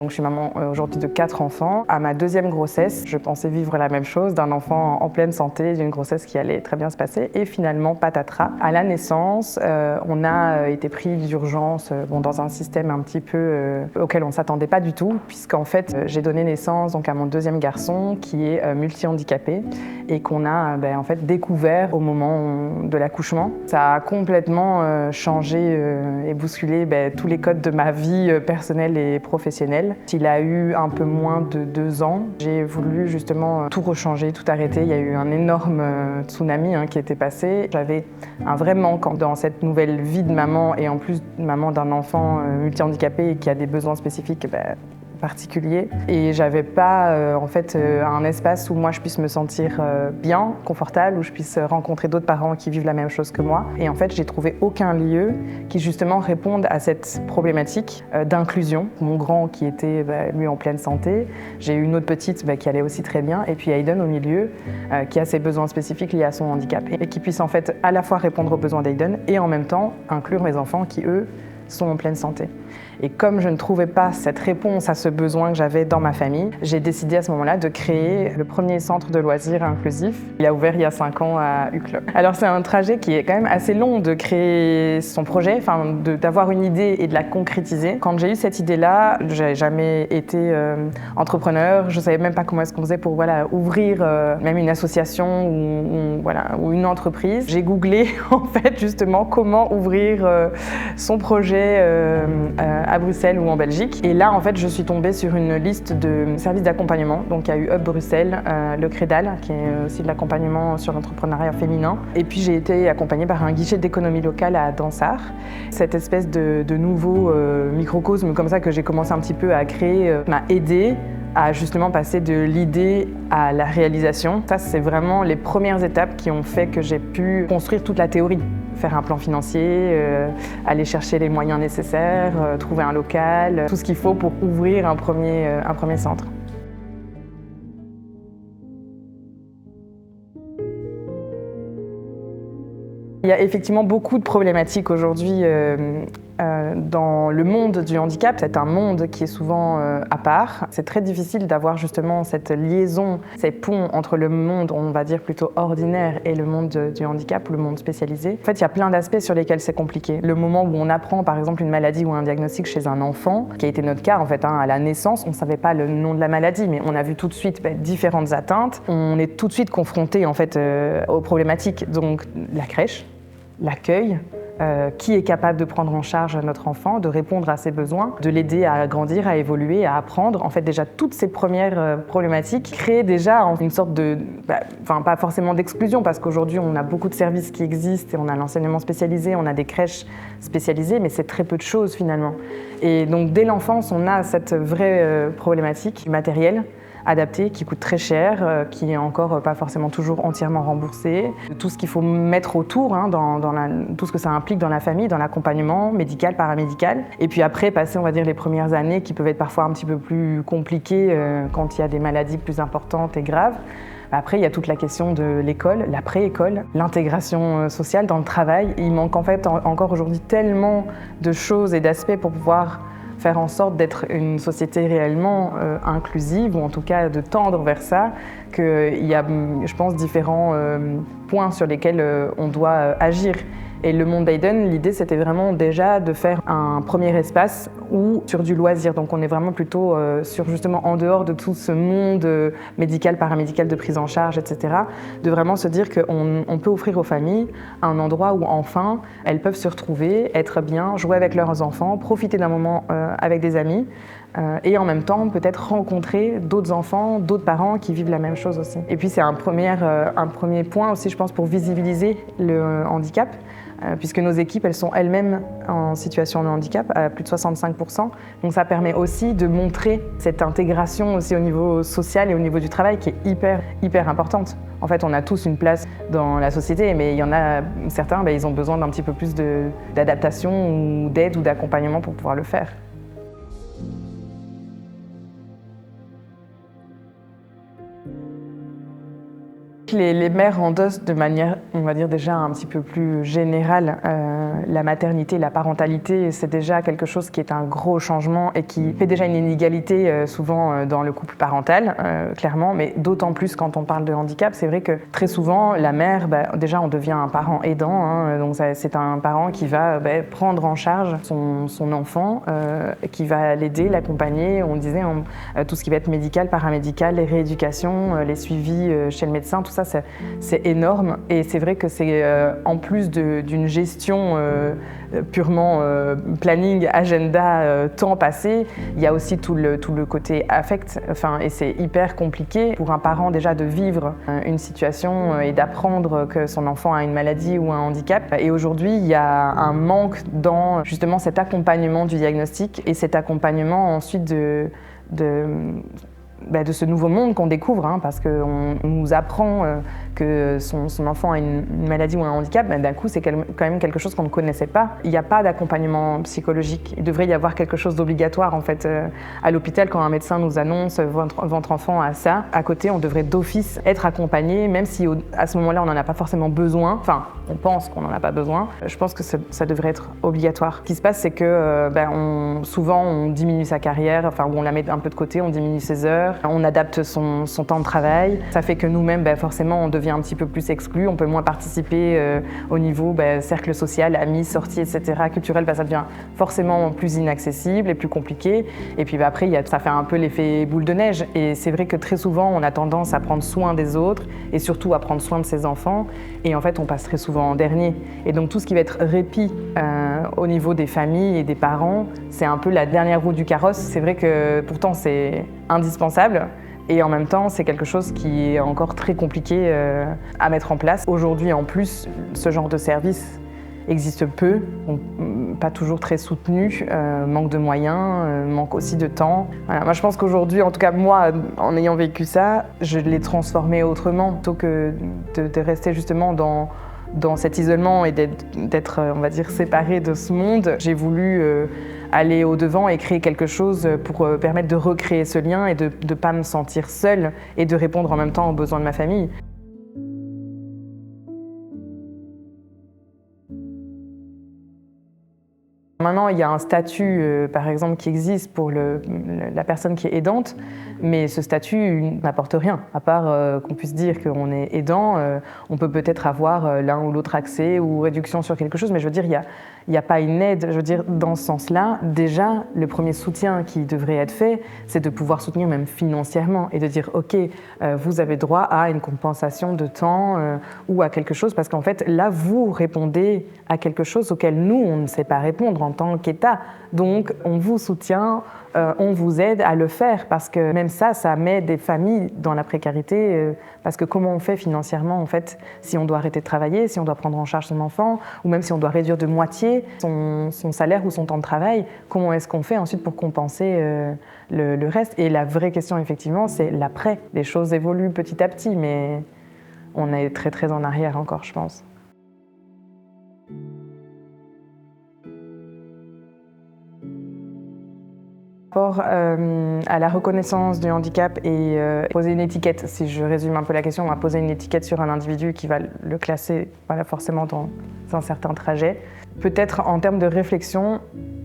Donc, je suis maman aujourd'hui de 4 enfants. À ma deuxième grossesse, je pensais vivre la même chose, d'un enfant en pleine santé, d'une grossesse qui allait très bien se passer. Et finalement, patatras. À la naissance, on a été pris d'urgence dans un système un petit peu auquel on ne s'attendait pas du tout, puisqu'en fait, j'ai donné naissance donc, à mon deuxième garçon qui est multi-handicapé et qu'on a en fait, découvert au moment de l'accouchement. Ça a complètement changé et bousculé tous les codes de ma vie personnelle et professionnelle. Il a eu un peu moins de 2 ans. J'ai voulu justement tout rechanger, tout arrêter. Il y a eu un énorme tsunami qui était passé. J'avais un vrai manque dans cette nouvelle vie de maman et en plus maman d'un enfant multi-handicapé qui a des besoins spécifiques particulier et j'avais pas en fait un espace où moi je puisse me sentir bien, confortable, où je puisse rencontrer d'autres parents qui vivent la même chose que moi. Et en fait, j'ai trouvé aucun lieu qui justement réponde à cette problématique d'inclusion. Mon grand qui était lui en pleine santé, j'ai eu une autre petite qui allait aussi très bien et puis Aiden au milieu qui a ses besoins spécifiques liés à son handicap et qui puisse en fait à la fois répondre aux besoins d'Aiden et en même temps inclure mes enfants qui eux sont en pleine santé. Et comme je ne trouvais pas cette réponse à ce besoin que j'avais dans ma famille, j'ai décidé à ce moment-là de créer le premier centre de loisirs inclusif. Il a ouvert il y a 5 ans à Uccle. Alors c'est un trajet qui est quand même assez long de créer son projet, d'avoir une idée et de la concrétiser. Quand j'ai eu cette idée-là, j'avais jamais été entrepreneur, je savais même pas comment est-ce qu'on faisait pour ouvrir même une association ou une entreprise. J'ai googlé en fait justement comment ouvrir son projet à Bruxelles ou en Belgique. Et là, en fait, je suis tombée sur une liste de services d'accompagnement. Donc, il y a eu Hub Bruxelles, le Crédal, qui est aussi de l'accompagnement sur l'entrepreneuriat féminin. Et puis, j'ai été accompagnée par un guichet d'économie locale à Dansart. Cette espèce de nouveau microcosme comme ça que j'ai commencé un petit peu à créer m'a aidée à justement passer de l'idée à la réalisation. Ça, c'est vraiment les premières étapes qui ont fait que j'ai pu construire toute la théorie. Faire un plan financier, aller chercher les moyens nécessaires, trouver un local, tout ce qu'il faut pour ouvrir un premier centre. Il y a effectivement beaucoup de problématiques aujourd'hui dans le monde du handicap. C'est un monde qui est souvent à part. C'est très difficile d'avoir justement cette liaison, ces ponts entre le monde, on va dire plutôt ordinaire, et le monde du handicap ou le monde spécialisé. En fait, il y a plein d'aspects sur lesquels c'est compliqué. Le moment où on apprend par exemple une maladie ou un diagnostic chez un enfant, qui a été notre cas en fait, à la naissance, on ne savait pas le nom de la maladie, mais on a vu tout de suite différentes atteintes. On est tout de suite confronté en fait aux problématiques. Donc la crèche, l'accueil, qui est capable de prendre en charge notre enfant, de répondre à ses besoins, de l'aider à grandir, à évoluer, à apprendre. En fait, déjà, toutes ces premières problématiques créent déjà une sorte de... pas forcément d'exclusion, parce qu'aujourd'hui, on a beaucoup de services qui existent, et on a l'enseignement spécialisé, on a des crèches spécialisées, mais c'est très peu de choses, finalement. Et donc, dès l'enfance, on a cette vraie problématique matérielle, adapté, qui coûte très cher, qui n'est encore pas forcément toujours entièrement remboursé. Tout ce qu'il faut mettre autour, tout ce que ça implique dans la famille, dans l'accompagnement médical, paramédical. Et puis après, passer, on va dire, les premières années qui peuvent être parfois un petit peu plus compliquées quand il y a des maladies plus importantes et graves. Après, il y a toute la question de l'école, la pré-école, l'intégration sociale dans le travail. Il manque en fait encore aujourd'hui tellement de choses et d'aspects pour pouvoir faire en sorte d'être une société réellement inclusive, ou en tout cas de tendre vers ça, qu'il y a, je pense, différents points sur lesquels on doit agir. Et le monde d'Aiden, l'idée c'était vraiment déjà de faire un premier espace sur du loisir. Donc on est vraiment plutôt sur justement en dehors de tout ce monde médical, paramédical, de prise en charge, etc. De vraiment se dire qu'on peut offrir aux familles un endroit où enfin elles peuvent se retrouver, être bien, jouer avec leurs enfants, profiter d'un moment avec des amis. Et en même temps peut-être rencontrer d'autres enfants, d'autres parents qui vivent la même chose aussi. Et puis c'est un premier point aussi, je pense, pour visibiliser le handicap, puisque nos équipes, elles sont elles-mêmes en situation de handicap à plus de 65%. Donc ça permet aussi de montrer cette intégration aussi au niveau social et au niveau du travail qui est hyper importante. En fait, on a tous une place dans la société, mais il y en a certains, ils ont besoin d'un petit peu plus d'adaptation ou d'aide ou d'accompagnement pour pouvoir le faire. Les mères endossent de manière, on va dire déjà un petit peu plus générale, la maternité, la parentalité, c'est déjà quelque chose qui est un gros changement et qui fait déjà une inégalité souvent dans le couple parental, clairement, mais d'autant plus quand on parle de handicap. C'est vrai que très souvent, la mère, déjà on devient un parent aidant, hein, donc c'est un parent qui va prendre en charge son enfant, qui va l'aider, l'accompagner, on disait, tout ce qui va être médical, paramédical, les rééducations, les suivis chez le médecin, tout ça c'est énorme et c'est vrai que c'est en plus d'une gestion purement planning, agenda, temps passé, il y a aussi tout le côté affect, et c'est hyper compliqué pour un parent déjà de vivre une situation et d'apprendre que son enfant a une maladie ou un handicap. Et aujourd'hui, il y a un manque dans justement cet accompagnement du diagnostic et cet accompagnement ensuite de ce nouveau monde qu'on découvre, hein, parce qu'on nous apprend que son enfant a une maladie ou un handicap, d'un coup c'est quand même quelque chose qu'on ne connaissait pas. Il n'y a pas d'accompagnement psychologique. Il devrait y avoir quelque chose d'obligatoire en fait à l'hôpital quand un médecin nous annonce votre enfant a ça. À côté, on devrait d'office être accompagné, même si à ce moment-là on n'en a pas forcément besoin. Enfin, on pense qu'on n'en a pas besoin. Je pense que ça devrait être obligatoire. Ce qui se passe, c'est que souvent on diminue sa carrière, ou on la met un peu de côté, on diminue ses heures. On adapte son temps de travail. Ça fait que nous-mêmes, forcément, on devient un petit peu plus exclus. On peut moins participer au niveau cercle social, amis, sorties, etc. Culturel, ça devient forcément plus inaccessible et plus compliqué. Et puis après, ça fait un peu l'effet boule de neige. Et c'est vrai que très souvent, on a tendance à prendre soin des autres et surtout à prendre soin de ses enfants. Et en fait, on passe très souvent en dernier. Et donc tout ce qui va être répit au niveau des familles et des parents, c'est un peu la dernière roue du carrosse. C'est vrai que pourtant, c'est indispensable. Et en même temps, c'est quelque chose qui est encore très compliqué à mettre en place. Aujourd'hui, en plus, ce genre de service existe peu, pas toujours très soutenu, manque de moyens, manque aussi de temps. Voilà. Moi, je pense qu'aujourd'hui, en tout cas moi, en ayant vécu ça, je l'ai transformé autrement, plutôt que de rester justement dans cet isolement et d'être, on va dire, séparé de ce monde. J'ai voulu aller au-devant et créer quelque chose pour permettre de recréer ce lien et de ne pas me sentir seule et de répondre en même temps aux besoins de ma famille. Maintenant, il y a un statut, par exemple, qui existe pour la personne qui est aidante, mais ce statut n'apporte rien, à part qu'on puisse dire qu'on est aidant. On peut peut-être avoir l'un ou l'autre accès ou réduction sur quelque chose, mais je veux dire, il n'y a pas une aide. Je veux dire, dans ce sens-là, déjà, le premier soutien qui devrait être fait, c'est de pouvoir soutenir même financièrement et de dire, OK, vous avez droit à une compensation de temps ou à quelque chose, parce qu'en fait, là, vous répondez à quelque chose auquel nous, on ne sait pas répondre en tant qu'État. Donc, on vous soutient, on vous aide à le faire, parce que même ça met des familles dans la précarité, parce que comment on fait financièrement, en fait, si on doit arrêter de travailler, si on doit prendre en charge son enfant, ou même si on doit réduire de moitié son salaire ou son temps de travail, comment est-ce qu'on fait ensuite pour compenser le reste? Et la vraie question, effectivement, c'est l'après. Les choses évoluent petit à petit, mais on est très, très en arrière encore, je pense. Par rapport à la reconnaissance du handicap et poser une étiquette, si je résume un peu la question, on va poser une étiquette sur un individu qui va le classer forcément dans un certain trajet. Peut-être en termes de réflexion,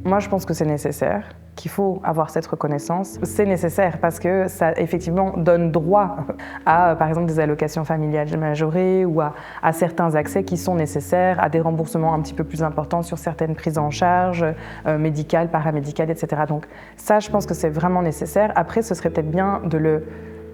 moi je pense que c'est nécessaire, qu'il faut avoir cette reconnaissance. C'est nécessaire parce que ça effectivement donne droit à par exemple des allocations familiales majorées ou à certains accès qui sont nécessaires, à des remboursements un petit peu plus importants sur certaines prises en charge médicales, paramédicales, etc. Donc ça, je pense que c'est vraiment nécessaire. Après, ce serait peut-être bien de le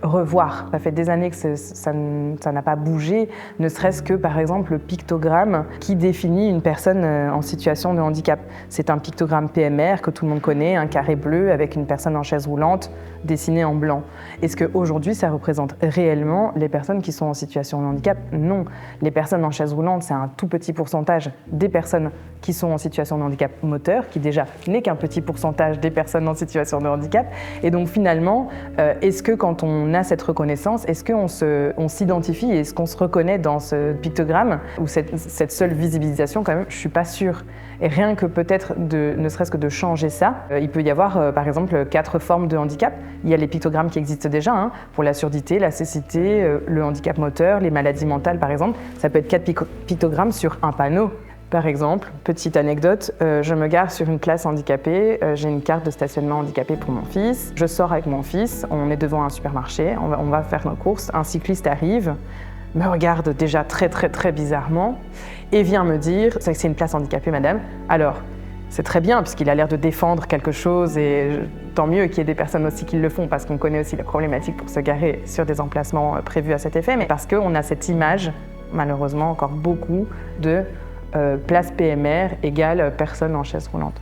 revoir. Ça fait des années que ça n'a pas bougé, ne serait-ce que par exemple le pictogramme qui définit une personne en situation de handicap. C'est un pictogramme PMR que tout le monde connaît, un carré bleu avec une personne en chaise roulante dessinée en blanc. Est-ce qu'aujourd'hui ça représente réellement les personnes qui sont en situation de handicap? Non. Les personnes en chaise roulante, c'est un tout petit pourcentage des personnes qui sont en situation de handicap moteur, qui déjà n'est qu'un petit pourcentage des personnes en situation de handicap. Et donc finalement, est-ce que quand on a cette reconnaissance, est-ce qu'on s'identifie et est-ce qu'on se reconnaît dans ce pictogramme ou cette seule visibilisation quand même, je ne suis pas sûre. Et rien que peut-être, ne serait-ce que de changer ça, il peut y avoir par exemple 4 formes de handicap. Il y a les pictogrammes qui existent déjà, pour la surdité, la cécité, le handicap moteur, les maladies mentales par exemple. Ça peut être 4 pictogrammes sur un panneau. Par exemple, petite anecdote, je me gare sur une place handicapée, j'ai une carte de stationnement handicapé pour mon fils. Je sors avec mon fils, on est devant un supermarché, on va faire nos courses. Un cycliste arrive, me regarde déjà très bizarrement et vient me dire « c'est une place handicapée, madame ». Alors, c'est très bien puisqu'il a l'air de défendre quelque chose et tant mieux qu'il y ait des personnes aussi qui le font parce qu'on connaît aussi la problématique pour se garer sur des emplacements prévus à cet effet, mais parce qu'on a cette image, malheureusement encore beaucoup, de place PMR égale personne en chaise roulante.